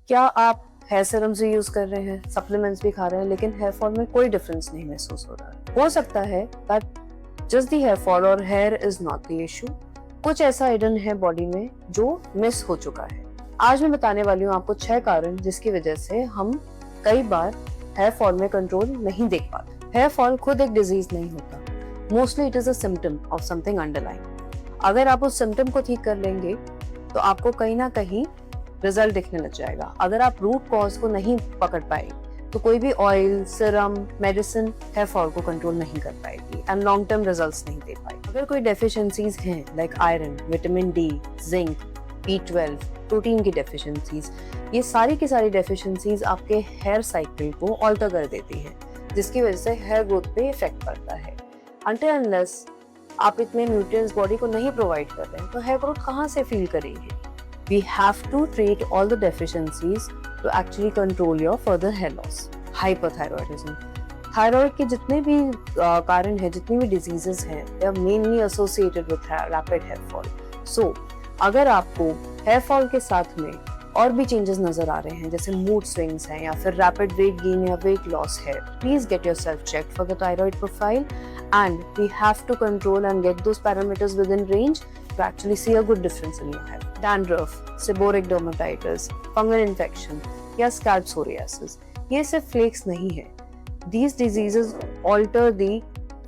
क्या आप hair serums भी यूज कर रहे हैं, सप्लीमेंट्स भी खा रहे हैं, लेकिन हेयर फॉल में कोई डिफरेंस नहीं महसूस हो रहा है? हो सकता है that just the hair fall और hair is not the issue, कुछ ऐसा हिडन है बॉडी में जो मिस हो चुका है। आज मैं बताने वाली हूँ आपको 6 कारण जिसकी वजह से हम कई बार हेयर फॉल में कंट्रोल नहीं देख पाते। हेयर फॉल खुद एक डिजीज नहीं होता, mostly it is a symptom of something underlying. अगर आप उस सिम्टम को ठीक कर लेंगे तो आपको कहीं ना कहीं रिजल्ट दिखने लग जाएगा। अगर आप रूट कॉज को नहीं पकड़ पाए तो कोई भी oil, serum, medicine hair fall को कंट्रोल नहीं कर पाएगी एंड लॉन्ग टर्म रिजल्ट्स नहीं दे पाएगी। अगर कोई डेफिशिएंसीज हैं like iron, vitamin D, zinc, B12, protein की डेफिशिएंसीज, ये सारी की सारी डेफिशिएंसीज आपके हेयर साइकिल को ऑल्टर कर देती है, जिसकी वजह से हेयर ग्रोथ पे इफेक्ट पड़ता है। अनटिल अनलेस आप इतने न्यूट्रिएंट्स बॉडी को नहीं प्रोवाइड कर रहे हैं तो हेयर ग्रोथ कहाँ से फील करेंगे? We have to treat all the deficiencies to actually control your further hair loss. Hyperthyroidism. Thyroid के जितने भी कारण हैं, जितनी भी डिजीजेस हैं, they are mainly associated with rapid hair fall. So, अगर आपको हेयर फॉल के साथ में और भी चेंजेस नजर आ रहे हैं, जैसे मूड स्विंग्स हैं या फिर रैपिड वेट गेन या वेट लॉस है, please get yourself checked for the thyroid profile and we have to control and get those parameters within range to actually see a good difference in your hair. Dandruff, seborrheic dermatitis, fungal infection या scalp psoriasis, ये सिर्फ flakes नहीं है. These diseases alter the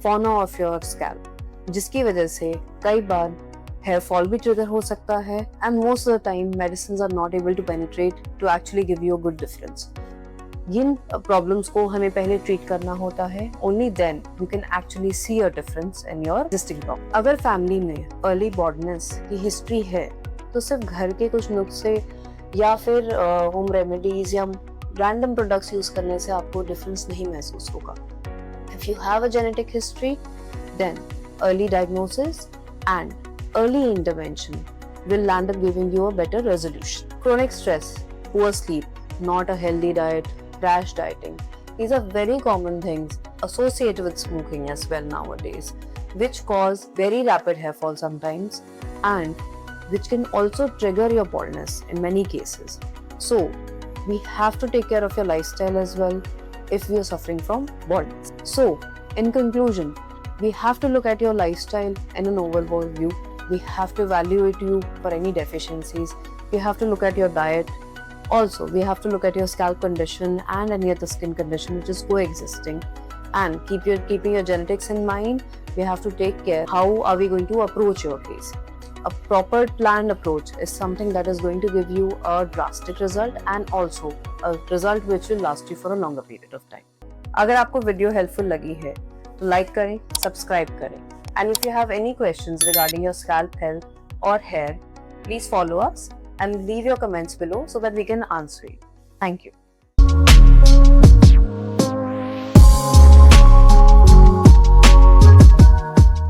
fauna of your scalp, जिसकी वजह से कई बार hair fall भी trigger हो सकता है and most of the time medicines are not able to penetrate to actually give you a good difference. जिन प्रॉब्लम्स को हमें पहले ट्रीट करना होता है, only then you can actually see a difference in your existing problem. अगर family में early baldness की हिस्ट्री है तो सिर्फ घर के कुछ नुस्खे या फिर होम रेमेडीज या रैंडम प्रोडक्ट्स यूज करने से आपको डिफरेंस नहीं महसूस होगा। If you have a genetic history then early diagnosis and early intervention will land up giving you a better resolution. Chronic stress, poor sleep, not a healthy diet, crash dieting. These are very common things associated with smoking as well nowadays, which cause very rapid hair fall sometimes and which can also trigger your baldness in many cases. So, we have to take care of your lifestyle as well if we are suffering from baldness. So, in conclusion, we have to look at your lifestyle in an overall view. We have to evaluate you for any deficiencies. We have to look at your diet. Also, we have to look at your scalp condition and any other skin condition which is coexisting. And keeping your genetics in mind, we have to take care how are we going to approach your case. A proper planned approach is something that is going to give you a drastic result and also a result which will last you for a longer period of time. अगर आपको video helpful लगी है तो like करें, subscribe करें. And if you have any questions regarding your scalp health or hair, please follow us and leave your comments below so that we can answer you. Thank you.